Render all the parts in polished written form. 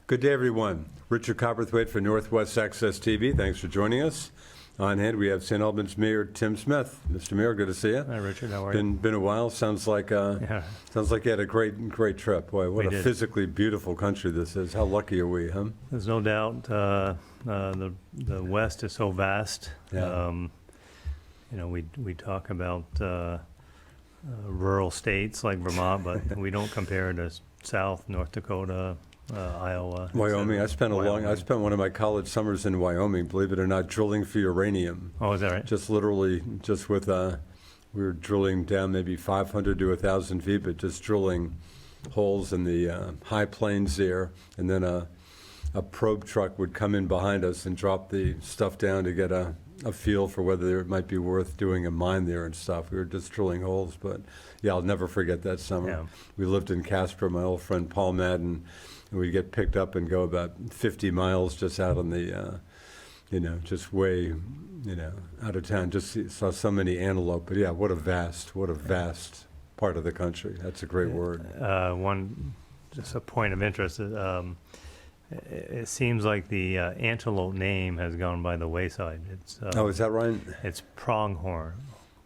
Good day, everyone. Richard Copperthwaite for Northwest Access TV. Thanks for joining us. On hand, we have St Albans Mayor Tim Smith. Mr. Mayor, good to see you. Hi, Richard. How are you? Been a while. Sounds like you had a great trip. Boy, what a physically beautiful country this is. How lucky are we, huh? There's no doubt. The West is so vast. Yeah. We talk about rural states like Vermont, but we don't compare to South, North Dakota, Iowa, Wyoming. I spent one of my college summers in Wyoming, believe it or not, drilling for uranium. Oh, is that right? Just literally, we were drilling down maybe 500 to 1,000 feet, but just drilling holes in the high plains there, and then a probe truck would come in behind us and drop the stuff down to get a feel for whether it might be worth doing a mine there and stuff. We were just drilling holes, but yeah, I'll never forget that summer. Yeah. We lived in Casper, my old friend Paul Madden, and we'd get picked up and go about 50 miles just out on the, just way, out of town. Just saw so many antelope. But yeah, what a vast part of the country. That's a great word. Just a point of interest. It seems like the antelope name has gone by the wayside. It's is that right? It's pronghorn.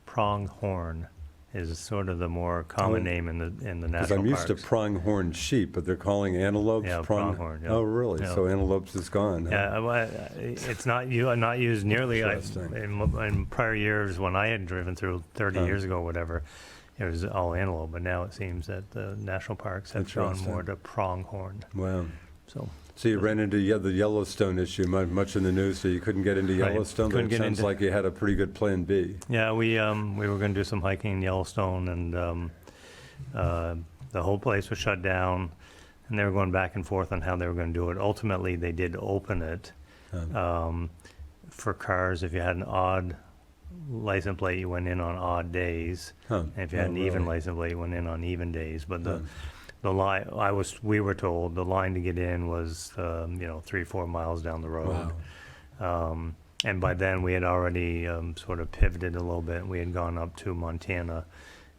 Pronghorn is sort of the more common name in the national parks. Because I'm used to pronghorn sheep, but they're calling antelopes pronghorn. Yeah. Oh, really? Yeah. So antelopes is gone. Huh? Yeah, it's not used nearly. Interesting. In prior years, when I had driven through 30 years ago, or whatever, it was all antelope. But now it seems that the national parks have gone more to pronghorn. Wow. So you ran into the Yellowstone issue much in the news, so you couldn't get into Yellowstone, but it sounds like you had a pretty good plan B. Yeah, we were going to do some hiking in Yellowstone, and the whole place was shut down, and they were going back and forth on how they were going to do it. Ultimately, they did open it for cars. If you had an odd license plate, you went in on odd days. And if you had an even license plate, you went in on even days. But the line we were told the line to get in was 3-4 miles down the road. Wow. And by then we had already sort of pivoted a little bit. We had gone up to Montana,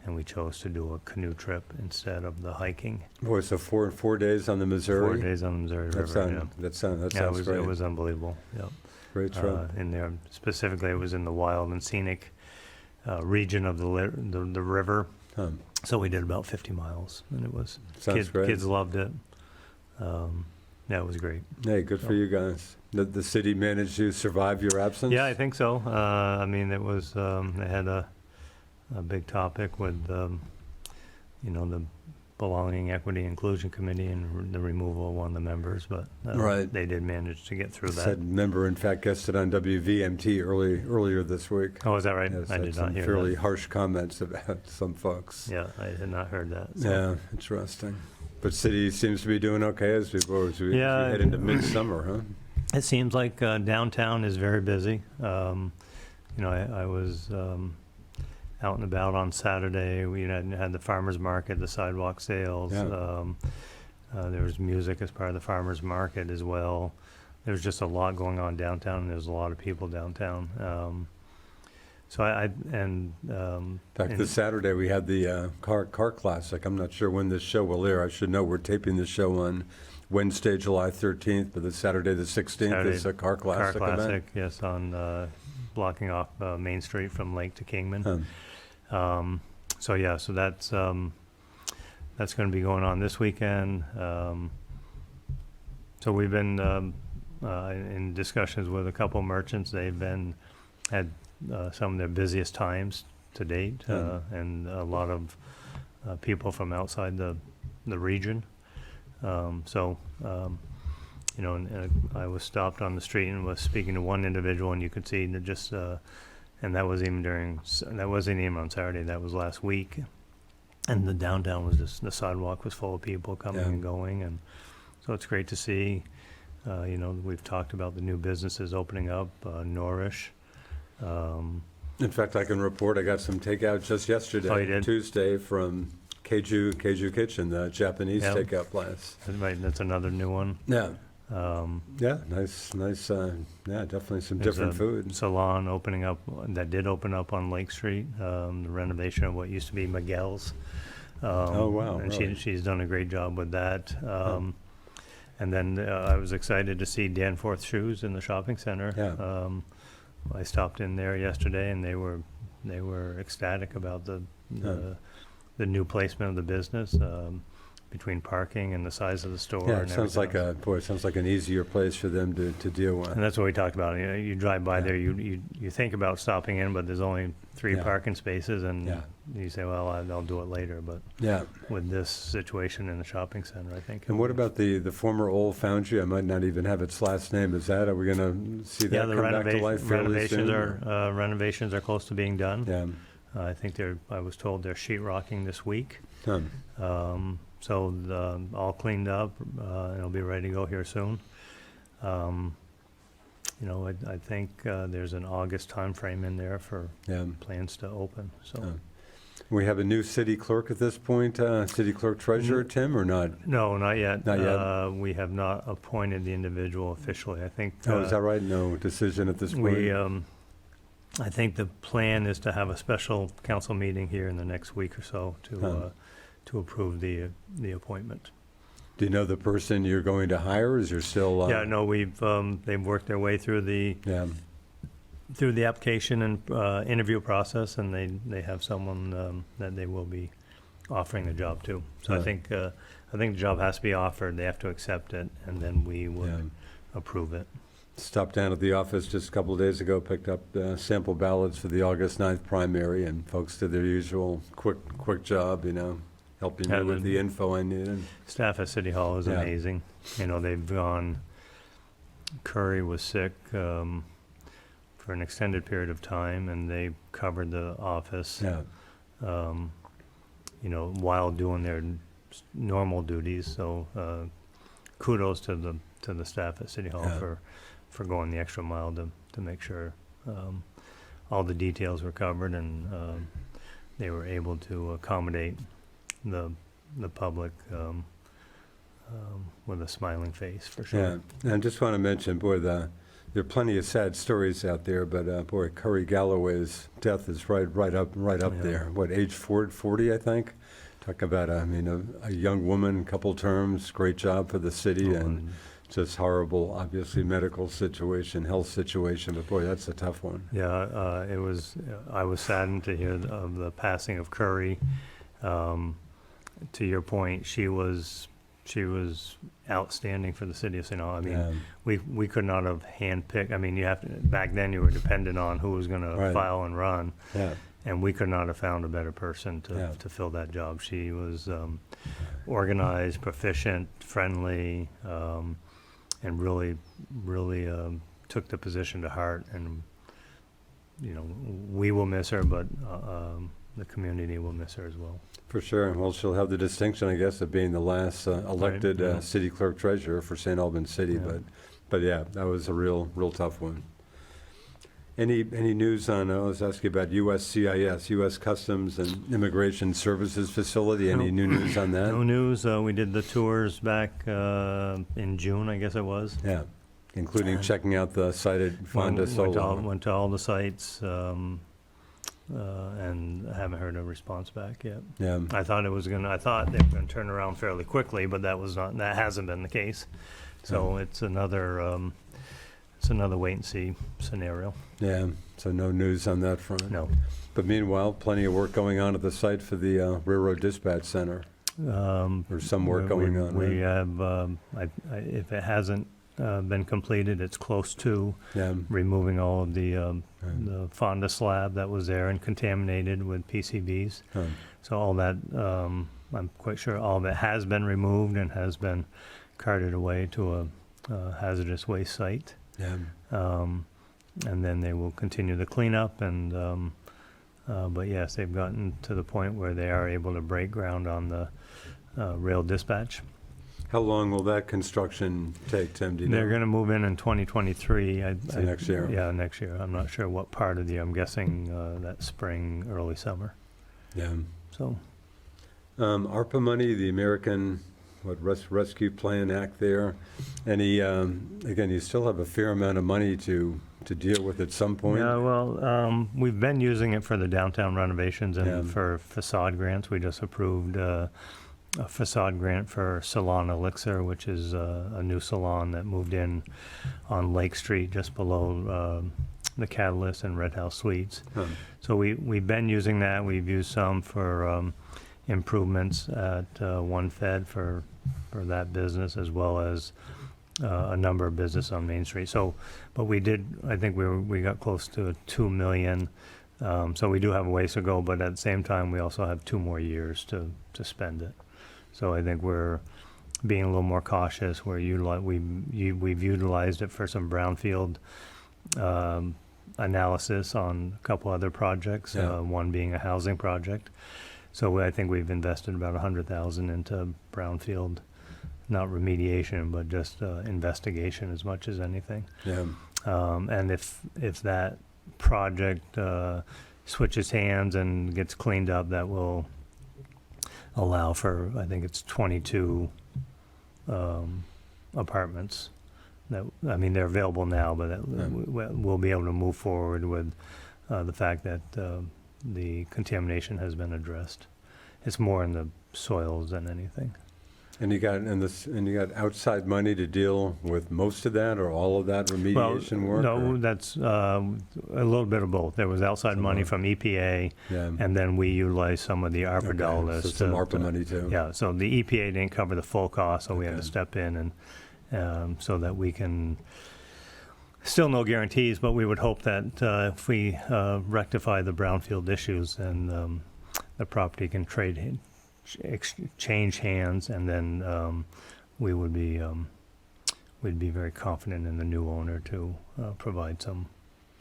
and we chose to do a canoe trip instead of the hiking. Boy, so four days on the Missouri? 4 days on the Missouri River. That sounds great. It was unbelievable. Yeah. Great trip. In there, specifically, it was in the wild and scenic region of the river. So we did about 50 miles, and it was great. Kids loved it. It was great. Hey, good for you guys. The city managed to survive your absence? Yeah, I think so. It was they had a big topic with the Belonging, Equity, Inclusion Committee and the removal of one of the members, but they did manage to get through that. Said member, in fact, guested on WVMT earlier this week. Oh, is that right? Yes, I did not hear fairly that. harsh comments about some folks. Yeah, I had not heard that. So. Yeah, interesting. But city seems to be doing okay as we head into midsummer, huh? It seems like downtown is very busy. I was out and about on Saturday. We had the farmers market, the sidewalk sales. Yeah. There was music as part of the farmers market as well. There was just a lot going on downtown, and there was a lot of people downtown. In fact, this Saturday we had the car classic. I'm not sure when this show will air. I should know we're taping the show on Wednesday, July 13th, but this Saturday the 16th is a car classic event. Car classic, yes, on blocking off Main Street from Lake to Kingman. So that's going to be going on this weekend. So we've been in discussions with a couple merchants. They've had some of their busiest times to date, and a lot of people from outside the region. And I was stopped on the street and was speaking to one individual, and you could see that just. And that wasn't even on Saturday. That was last week, and the downtown was the sidewalk was full of people coming and going, and so it's great to see. We've talked about the new businesses opening up, Nourish. In fact, I can report I got some takeout just yesterday, Oh, you did? Tuesday, from Keiju Kitchen, the Japanese takeout place. Right, that's another new one. Yeah. Nice. Definitely some different food. Salon opening up that did open up on Lake Street. The renovation of what used to be Miguel's. Oh wow! And really? she's done a great job with that. And then I was excited to see Danforth Shoes in the shopping center. Yeah. I stopped in there yesterday, and they were ecstatic about the new placement of the business, between parking and the size of the store. Yeah, and it sounds like everything else. it sounds like an easier place for them to deal with. And that's what we talked about. You know, you drive by Yeah. there, you think about stopping in, but there's only 3 Yeah. parking spaces, and Yeah. you say, well, I'll do it later. But Yeah. with this situation in the shopping center, I think. And what about the former old foundry? I might not even have its last name. Is that, are we going to see that Yeah, the come back to life fairly soon? renovations are close to being done. Yeah. I think I was told they're sheetrocking this week. So all cleaned up, it'll be ready to go here soon. You know, I think there's an August timeframe in there for Yeah. plans to open, so. We have a new city clerk at this point, city clerk treasurer, Tim, or not? No, not yet. Not yet? We have not appointed the individual officially. I think. Oh, is that right? No decision at this point? I think the plan is to have a special council meeting here in the next week or so to approve the appointment. Do you know the person you're going to hire? Is there still? Yeah, no, they've worked their way through the application and interview process, and they have someone that they will be offering the job to. So I think the job has to be offered. They have to accept it, and then we would approve it. Stopped down at the office just a couple of days ago, picked up sample ballots for the August 9th primary, and folks did their usual quick job, you know, helping me with the info I needed. Staff at City Hall is amazing. You know, they've gone, Curry was sick for an extended period of time, and they covered the office, you know, while doing their normal duties. So kudos to the staff at City Hall for going the extra mile to make sure all the details were covered, and they were able to accommodate the public with a smiling face, for sure. Yeah, and I just want to mention, boy, there are plenty of sad stories out there, but boy, Curry Galloway's death is right up there. What, age 40, I think? Talk about, a young woman, couple terms, great job for the city, and just horrible, obviously, medical situation, health situation, but boy, that's a tough one. Yeah, I was saddened to hear of the passing of Curry. To your point, she was outstanding for the city of St. Albans. I mean, we could not have handpicked. I mean, back then you were dependent on who was going to file and run, and we could not have found a better person to fill that job. She was organized, proficient, friendly, and really took the position to heart. And you know, we will miss her, but the community will miss her as well. For sure. Well, she'll have the distinction, I guess, of being the last elected city clerk treasurer for St. Albans City. Yeah. But yeah, that was a real tough one. Any news on, I was asking about USCIS, U.S. Customs and Immigration Services Facility? Any new news on that? No news. We did the tours back in June, I guess it was. Yeah, including checking out the site at Fonda Solar. Went to all the sites, and I haven't heard a response back yet. Yeah. I thought they were gonna turn around fairly quickly, but that hasn't been the case. So it's another wait and see scenario. Yeah, so no news on that front. No. But meanwhile, plenty of work going on at the site for the Railroad Dispatch Center. Or some work going on. We have, if it hasn't been completed, it's close to removing all of the Fonda slab that was there and contaminated with PCBs. So all that, I'm quite sure all of it has been removed and has been carted away to a hazardous waste site. And then they will continue the cleanup, and but yes, they've gotten to the point where they are able to break ground on the rail dispatch. How long will that construction take, Tim? Do you know? They're going to move in 2023. So next year? Yeah, next year. I'm not sure what part of the year. I'm guessing that spring, early summer. Yeah. So. ARPA money, the American Rescue Plan Act there. Any, again, you still have a fair amount of money to deal with at some point? Yeah, well, we've been using it for the downtown renovations and for facade grants. We just approved a facade grant for Salon Elixir, which is a new salon that moved in on Lake Street, just below the Catalyst and Red House Suites. Huh. So we've been using that. We've used some for improvements at One Fed for that business, as well as a number of business on Main Street. So, but we did, I think we got close to 2 million. So we do have a ways to go, but at the same time, we also have 2 more years to spend it. So I think we're being a little more cautious. We've utilized it for some brownfield analysis on a couple other projects, Yeah. one being a housing project. So I think we've invested about 100,000 into brownfield, not remediation, but just investigation as much as anything. Yeah. And if that project switches hands and gets cleaned up, that will allow for, I think it's 22 apartments. That, I mean, they're available now, but we'll be able to move forward with the fact that the contamination has been addressed. It's more in the soils than anything. And you got outside money to deal with most of that or all of that remediation work? No, or? that's a little bit of both. There was outside money from EPA, Yeah. and then we utilized some of the ARPA Okay, dollars. so some ARPA money too. Yeah, so the EPA didn't cover the full cost, so we had to Okay. step in and so that we can, still no guarantees, but we would hope that if we rectify the brownfield issues, then the property can exchange hands, and then we'd be very confident in the new owner to provide some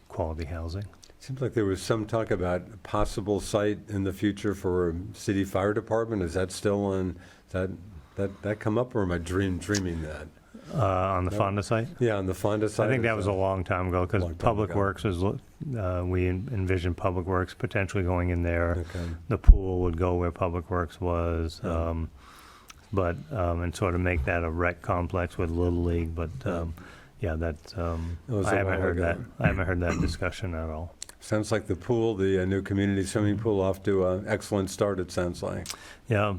quality housing. Seems like there was some talk about a possible site in the future for a city fire department. Is that still on, that come up, or am I dreaming that? On the No. Fonda site? Yeah, on the Fonda side? I think that is was a long time ago, because Long time Public ago. Works was, we envisioned Public Works potentially going in there. Okay. The pool would go where Public Works was, Oh. and sort of make that a rec complex with Little League, but, Oh. yeah, that, was I a haven't while heard that, ago. I haven't heard that discussion at all. Sounds like the pool, the new community swimming pool, off to an excellent start, it sounds like. Yeah,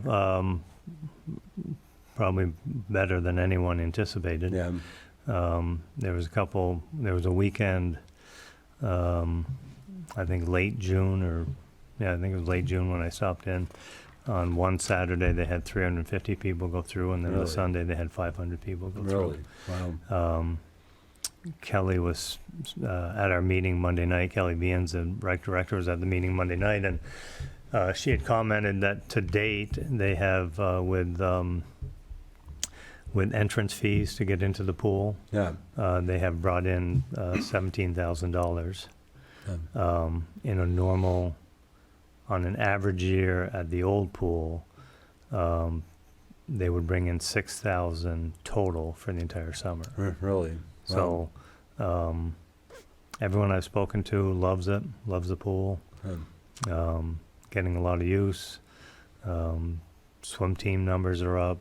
probably better than anyone anticipated. Yeah. There was a weekend, I think late June, I think it was late June when I stopped in. On one Saturday, they had 350 people go through, and then Really? the Sunday, they had 500 people go through. Really? Wow. Kelly was at our meeting Monday night. Kelly Beans, the rec director, was at the meeting Monday night, and she had commented that to date, they have, with entrance fees to get into the pool, Yeah. they have brought in $17,000. Yeah. In a normal, on an average year at the old pool, they would bring in $6,000 total for the entire summer. Really? Wow. So everyone I've spoken to loves it, loves the pool, getting a lot of use. Swim team numbers are up.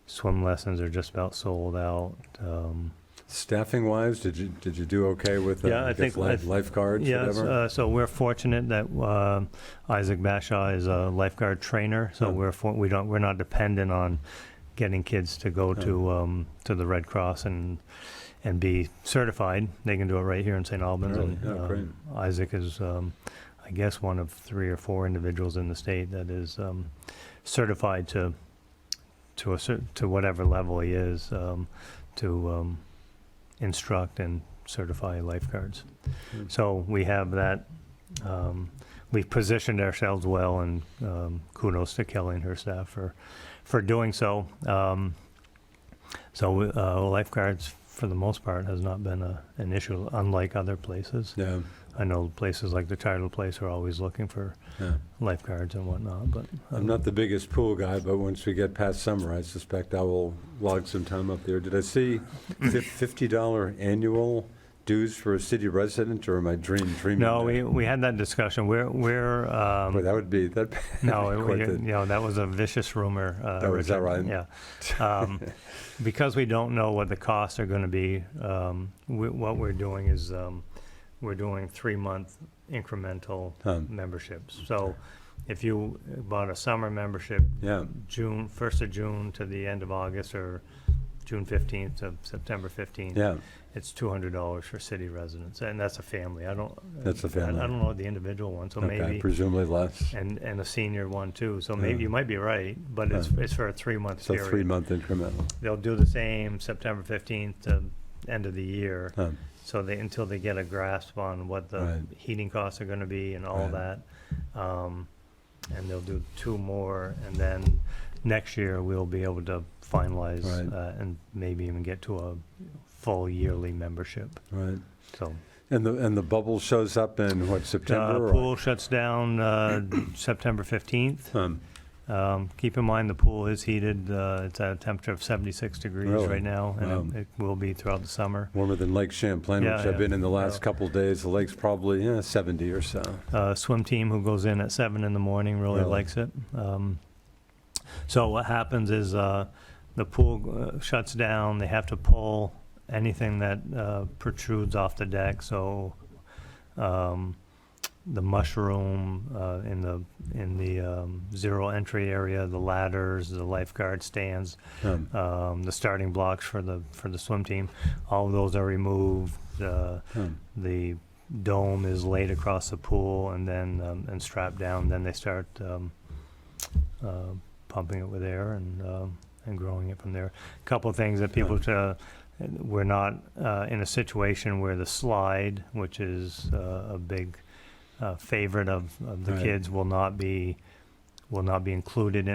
Swim lessons are just about sold out. Staffing wise, did you do okay with Yeah, I think lifeguards, Yes, whatever? so we're fortunate that Isaac Bashaw is a lifeguard trainer, so Oh. we're not dependent on getting kids to go to the Red Cross and be certified. They can do it right here in St Albans. Really? And, Oh, great. Isaac is, I guess, one of 3 or 4 individuals in the state that is certified to whatever level he is, to instruct and certify lifeguards. Hmm. So we have that. We've positioned ourselves well, and kudos to Kelly and her staff for doing so. Lifeguards, for the most part, has not been an issue, unlike other places. Yeah. I know places like the Tidal Place are always looking for Yeah. lifeguards and whatnot, but I'm not the biggest pool guy, but once we get past summer, I suspect I will log some time up there. Did I see $50 annual dues for a city resident, or am I dreaming? no, that? we had that discussion. We're Boy, that would be that. no, quite the- that was a vicious rumor. Oh, is that Richard. right? Yeah. Because we don't know what the costs are going to be, what we're doing is we're doing 3-month incremental Huh. memberships. So if you bought a summer membership, Yeah, June, 1st of June to the end of August, or June 15th to September 15th, yeah, it's $200 for city residents, and that's a family. That's a family. I don't know the individual one, so okay, maybe, presumably less. and a senior one too. So Yeah. maybe you might be right, but it's for a 3-month It's a period. 3-month increment. They'll do the same September 15th to end of the year. Um, So until they get a grasp on what the Right. heating costs are gonna be and all Right. that. And they'll do 2 more, and then next year we'll be able to finalize, Right. and maybe even get to a full yearly membership, Right. so. And the bubble shows up in what, September? or- Pool shuts down, September 15th. Keep in mind, the pool is heated, it's at a temperature of 76 degrees Really? right now, and Wow. it will be throughout the summer. Warmer than Lake Champlain, Yeah, which I've yeah. been in the last Yeah. couple of days. The lake's probably 70 or so. Swim team who goes in at 7 in the morning really Really? likes it. So what happens is the pool shuts down. They have to pull anything that protrudes off the deck. So the mushroom in the zero entry area, the ladders, the lifeguard stands, Um, the starting blocks for the swim team, all of those are removed. The dome is laid across the pool and then and strapped down. Then they start pumping it with air and growing it from there. A couple of things that people we're not in a situation where the slide, which is a big favorite of the Right. kids, will not be included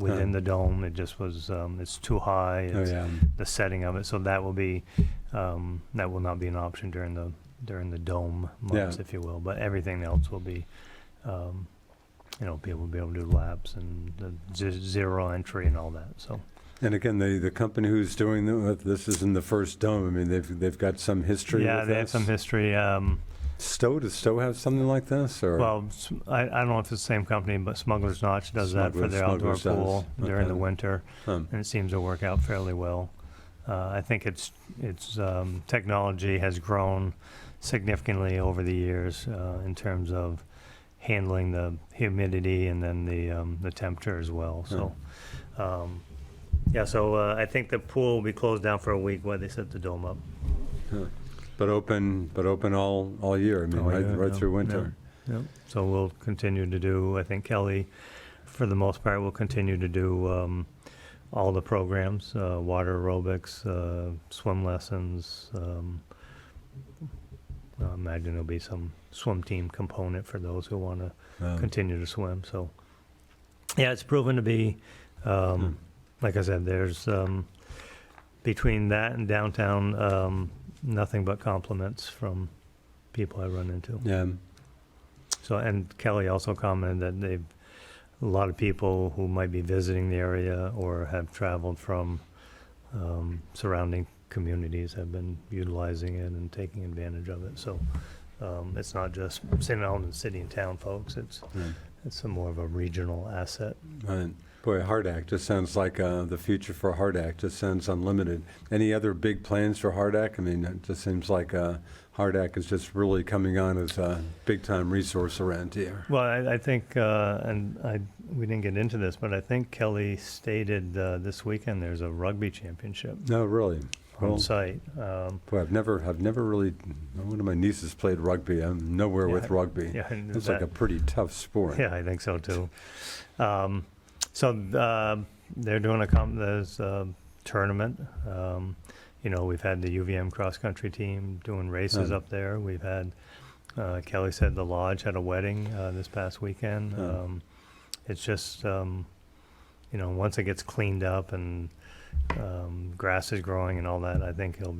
within the dome. It just was it's too high. Oh, It's yeah. the setting of it, so that will not be an option during the dome months, Yeah. if you will. But everything else will be, people will be able to do laps and the zero entry and all that. So And again, the company who's doing this isn't the first dome. I mean, they've got some history yeah, with they have this. some history. Does Stowe have something like this? Or? Well, I don't know if it's the same company, but Smuggler's Notch does that for their outdoor Smuggler's does. pool during the Okay. winter, Um, and it seems to work out fairly well. I think its technology has grown significantly over the years in terms of handling the humidity and then the temperature as well. So, I think the pool will be closed down for a week while they set the dome up. But open all year. I mean, Oh, yeah, right yeah, through winter. Yep. So we'll continue to do, I think Kelly, for the most part, will continue to do all the programs, water aerobics, swim lessons. I imagine there'll be some swim team component for those who want to continue to swim. So, yeah, it's proven to be, like I said, there's between that and downtown, nothing but compliments from people I run into. Yeah. So, and Kelly also commented that a lot of people who might be visiting the area or have traveled from surrounding communities have been utilizing it and taking advantage of it. So it's not just St Albans city and town folks. It's more of a regional asset. Right. Boy, Hardak just sounds like the future for Hardak. Just sounds unlimited. Any other big plans for Hardak? I mean, it just seems like Hardak is just really coming on as a big-time resource around here. Well, I think, we didn't get into this, but I think Kelly stated this weekend there's a rugby championship No, really. on site. Boy, I've never really. One of my nieces played rugby. I'm nowhere with rugby. Yeah, and It's like a pretty tough sport. Yeah, I think so too. They're doing there's a tournament. We've had the UVM cross-country team doing races up there. We've had, Kelly said the lodge had a wedding this past weekend. It's just, once it gets cleaned up and grass is growing and all that, I think it'll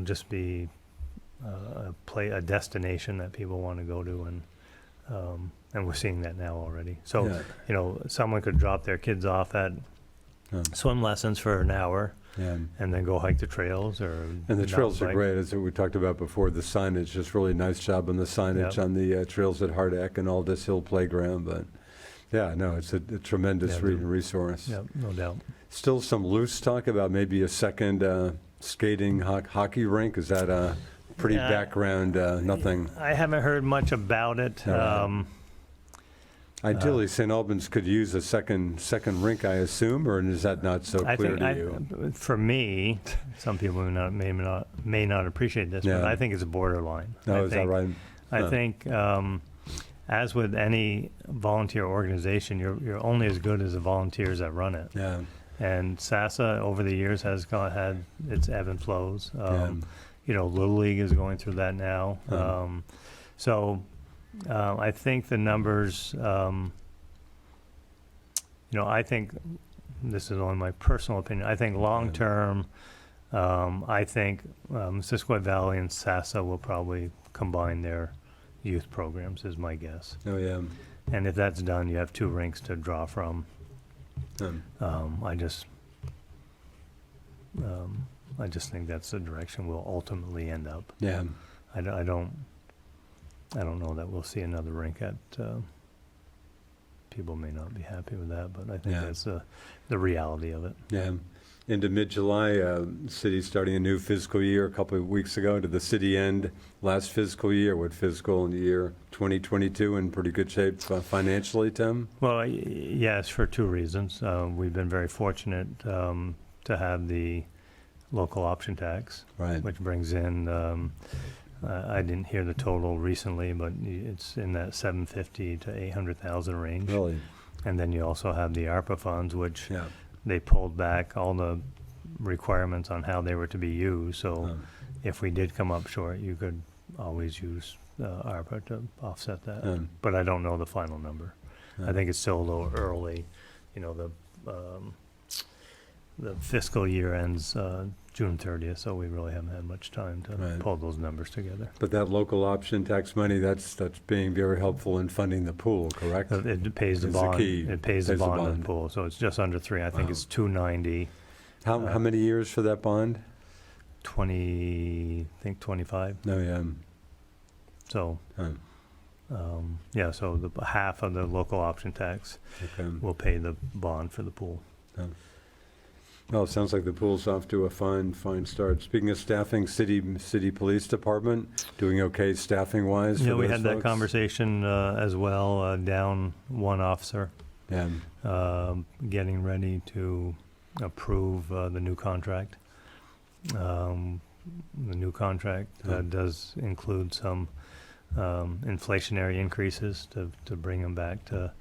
just be a destination that people want to go to, and we're seeing that now already. So, someone could drop their kids off at swim lessons for an hour, and then go hike the trails And the trails are great, as we talked about before. The signage, just really nice job on the signage on the trails at Hardak and Aldous Hill Playground. But yeah, no, it's a tremendous resource. Yeah, no doubt. Still some loose talk about maybe a second skating hockey rink. Is that a pretty background? Nothing. I haven't heard much about it. All right. Ideally, St. Albans could use a second rink, I assume, or is that not so I clear think, to you? for me, some people may not appreciate this, but Yeah. I think it's a borderline. No, I is that think, right? I Huh. think, as with any volunteer organization, you're only as good as the volunteers that run it. Yeah. And SASA over the years has had its ebb and flows. You know, Little League is going through that now. So I think the numbers, you know, I think this is only my personal opinion. I think long term, I think Missisquoi Valley and SASA will probably combine their youth programs, is my guess. Oh, yeah. And if that's done, you have 2 rinks to draw from. I just think that's the direction we'll ultimately end up. Yeah. I don't know that we'll see another rink at. People may not be happy with that, but I think Yeah. that's the reality of it. Yeah. Into mid-July, city starting a new fiscal year a couple of weeks ago. Did the city end last fiscal year with fiscal year 2022 in pretty good shape financially, Tim? Well, yes, for 2 reasons. We've been very fortunate to have the local option tax, Right. which brings in, I didn't hear the total recently, but it's in that 750 to 800,000 range. Really? And then you also have the ARPA funds, which Yeah. they pulled back all the requirements on how they were to be used. So if we did come up short, you could always use ARPA to offset that. But I don't know the final number. I think it's still a little early. You know, the fiscal year ends June 30th, so we really haven't had much time to Right. pull those numbers together. But that local option tax money, that's being very helpful in funding the pool, correct? It pays the Is the bond. key. It pays the Pays the bond bond. and pool, so it's just under 3. I think Wow. it's 290. How many years for that bond? 25. No, yeah. So, yeah, so the half of the local option tax Okay. will pay the bond for the pool. Well, it sounds like the pool's off to a fine start. Speaking of staffing, city police department, doing okay staffing-wise for Yeah, we those had that folks? conversation as well, down 1 officer, Yeah. getting ready to approve the new contract. The new contract does include some inflationary increases to bring them back to,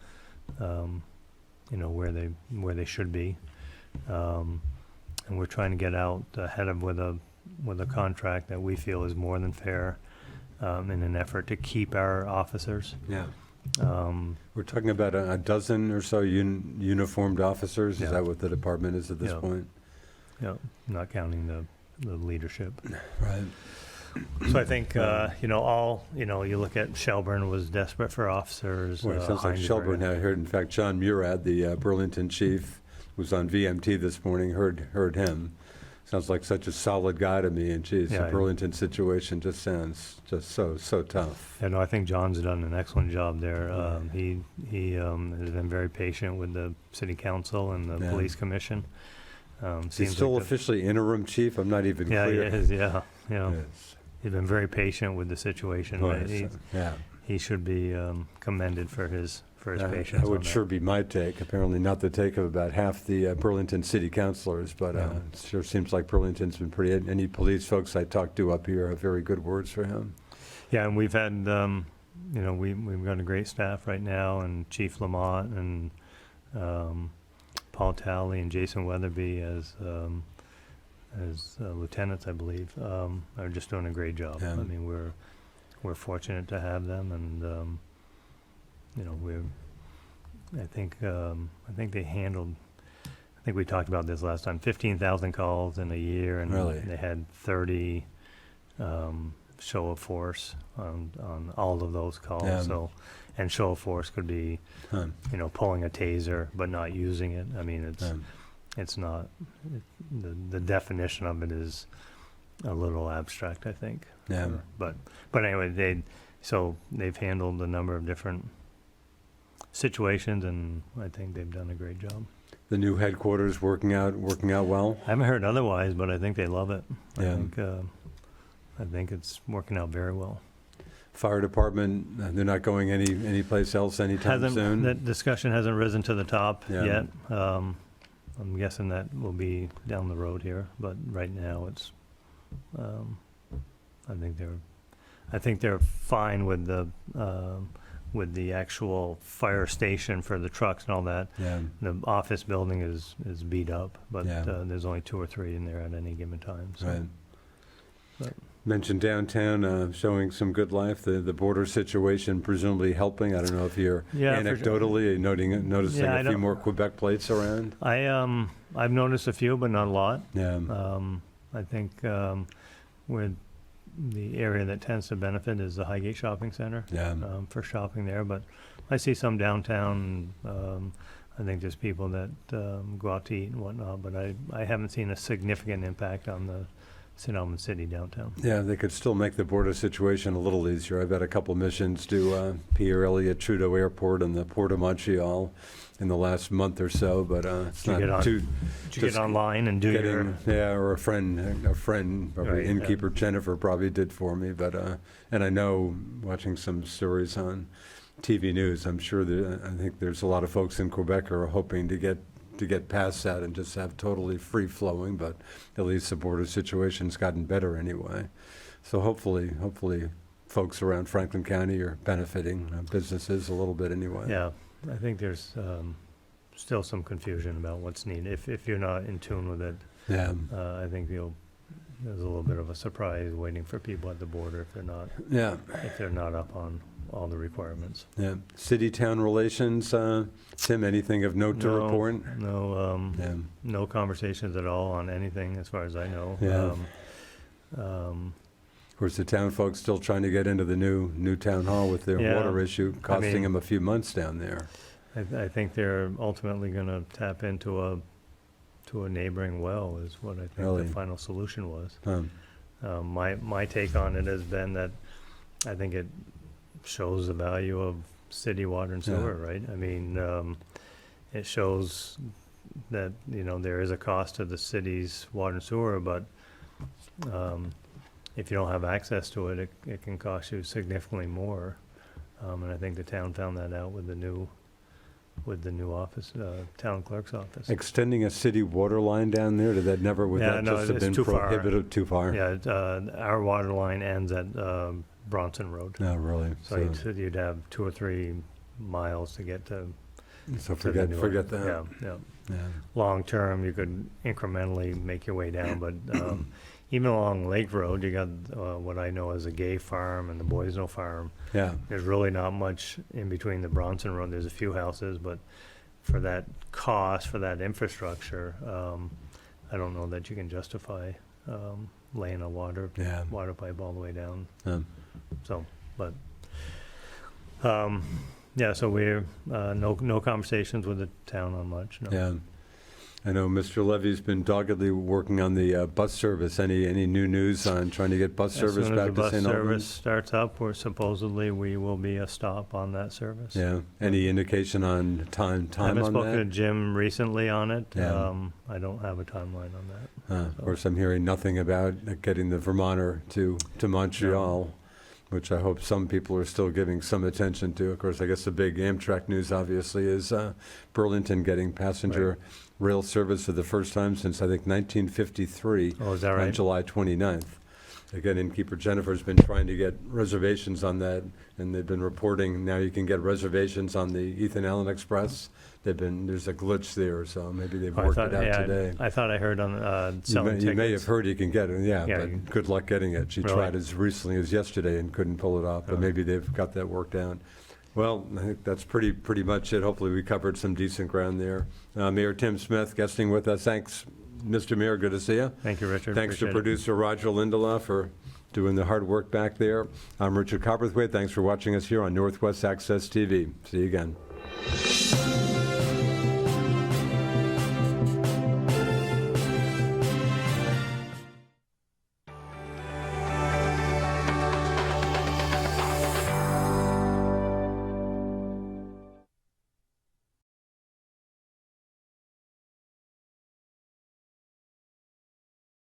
you know, where they should be. And we're trying to get out ahead of with a contract that we feel is more than fair, in an effort to keep our officers. Yeah. We're talking about a dozen or so uniformed officers? Yeah. Is that what the department is at this Yeah. point? Yeah, not counting the leadership. Right. So I think, you know, you look at Shelburne was desperate for officers. Well, it sounds like Heinsberg- Shelburne. I heard, in fact, John Murad, the Burlington chief, was on VMT this morning, heard him. Sounds like such a solid guy to me, and geez, Yeah, the Burlington situation just sounds just so tough. Yeah, no, I think John's done an excellent job there. He has been very patient with the city council and the Yeah. police commission. Is he Seems still like officially interim chief? I'm not even yeah, clear. he is, yeah. Yes. He's been very patient with the situation. Oh, He- yes. Yeah. He should be commended for his patience That on would that. sure be my take. Apparently not the take of about half the Burlington city councilors, but Yeah. it sure seems like Burlington's been pretty, any police folks I talked to up here have very good words for him. Yeah, and we've had, you know, we've got a great staff right now, and Chief Lamont and Paul Talley and Jason Weatherby as lieutenants, I believe, are just doing a great job. Yeah. I mean, we're fortunate to have them, and you know, I think they handled. I think we talked about this last time. 15,000 calls in a year, and Really? they had 30 show of force on all of those calls. Yeah. So, and show of force could be, Huh. you know, pulling a taser but not using it. I mean, it's not. The definition of it is a little abstract, I think. Yeah. But anyway, they've handled a number of different situations, and I think they've done a great job. The new headquarters working out well? I haven't heard otherwise, but I think they love it. Yeah. I think it's working out very well. Fire department, they're not going anyplace else anytime soon? That discussion hasn't risen to the top Yeah. yet. I'm guessing that will be down the road here, but right now it's, I think they're fine with the actual fire station for the trucks and all that. Yeah, The office building is beat up, but Yeah. there's only 2 or 3 in there at any given time, so. right. But- Mentioned downtown, showing some good life, the border situation presumably helping. I don't know if you're Yeah, for sure. anecdotally noticing Yeah, I a few don't- more Quebec plates around. I've noticed a few, but not a lot. Yeah, I think with the area that tends to benefit is the Highgate Shopping Center yeah, for shopping there. But I see some downtown. I think there's people that go out to eat and whatnot. But I haven't seen a significant impact on the St Albans City downtown. yeah. They could still make the border situation a little easier. I've had a couple missions to Pierre Elliott Trudeau Airport and the Port of Montreal in the last month or so, but it's Did you not get on- too. Did you Just get online and do your? Getting, yeah, or a friend, probably Right, yeah. innkeeper Jennifer probably did for me, but, and I know, watching some stories on TV news, I'm sure that, I think there's a lot of folks in Quebec who are hoping to get past that and just have totally free flowing, but at least the border situation's gotten better anyway. So hopefully folks around Franklin County are benefiting, businesses a little bit anyway. Yeah, I think there's still some confusion about what's needed. If you're not in tune with it, Yeah, I think there's a little bit of a surprise waiting for people at the border yeah, if they're not up on all the requirements. yeah. City-town relations, Tim, anything of note to No. report? No, Yeah. no conversations at all on anything as far as I know. Yeah. Um, Of course, the town folks still trying to get into the new town hall with their Yeah. water issue, costing mean- them a few months down there. I think they're ultimately going to tap into a neighboring well is what I think Really? the final solution was. Um, My take on it has been that I think it shows the value of city water and Yeah. sewer, right? I mean, it shows that, there is a cost to the city's water and sewer, but if you don't have access to it, it can cost you significantly more. And I think the town found that out with the new office, town clerk's office. Extending a city water line down there, would Yeah, that no, just have it's been too far. prohibited too far? Yeah, our water line ends at Bronson Road. No, really. So you'd have 2 or 3 miles to get to. So to the new forget one. that. Yeah. Yeah. Long term, you could incrementally make your way down, but even along Lake Road, you got what I know as a Gay Farm and the Boisno Farm. Yeah, There's really not much in between the Bronson Road. There's a few houses, but for that cost, for that infrastructure, I don't know that you can justify laying a water yeah. pipe all the way down. Um, So, but, yeah, so we're, no conversations with the town on much, no. Yeah. I know Mr. Levy's been doggedly working on the bus service. Any new news on trying to get bus service back to St. As soon as the bus service Albans? starts up, we will be a stop on that service. Yeah. Any indication on time I haven't on spoken to that? Jim recently on it. Yeah. I don't have a timeline on that. Of course, I'm hearing nothing about getting the Vermonter to Montreal, which I hope some people are still giving some attention to. Of course, I guess the big Amtrak news, obviously, is Burlington getting passenger rail service for the first time since, I think, 1953 Oh, is that on right? July 29th. Again, innkeeper Jennifer's been trying to get reservations on that, and they've been reporting now you can get reservations on the Ethan Allen Express. There's a glitch there, so maybe they've Oh, I worked thought- it out yeah, today. I thought I heard on selling tickets. You may have heard you can get it, yeah, Yeah, but good luck getting it. She Really? tried as recently as yesterday and couldn't pull it off, but Oh. maybe they've got that worked out. Well, I think that's pretty much it. Hopefully, we covered some decent ground there. Mayor Tim Smith guesting with us. Thanks, Mr. Mayor, good to see you. Thank you, Richard. Thanks to Appreciate it. producer Roger Lindelof for doing the hard work back there. I'm Richard Copperthwaite. Thanks for watching us here on Northwest Access TV. See you again.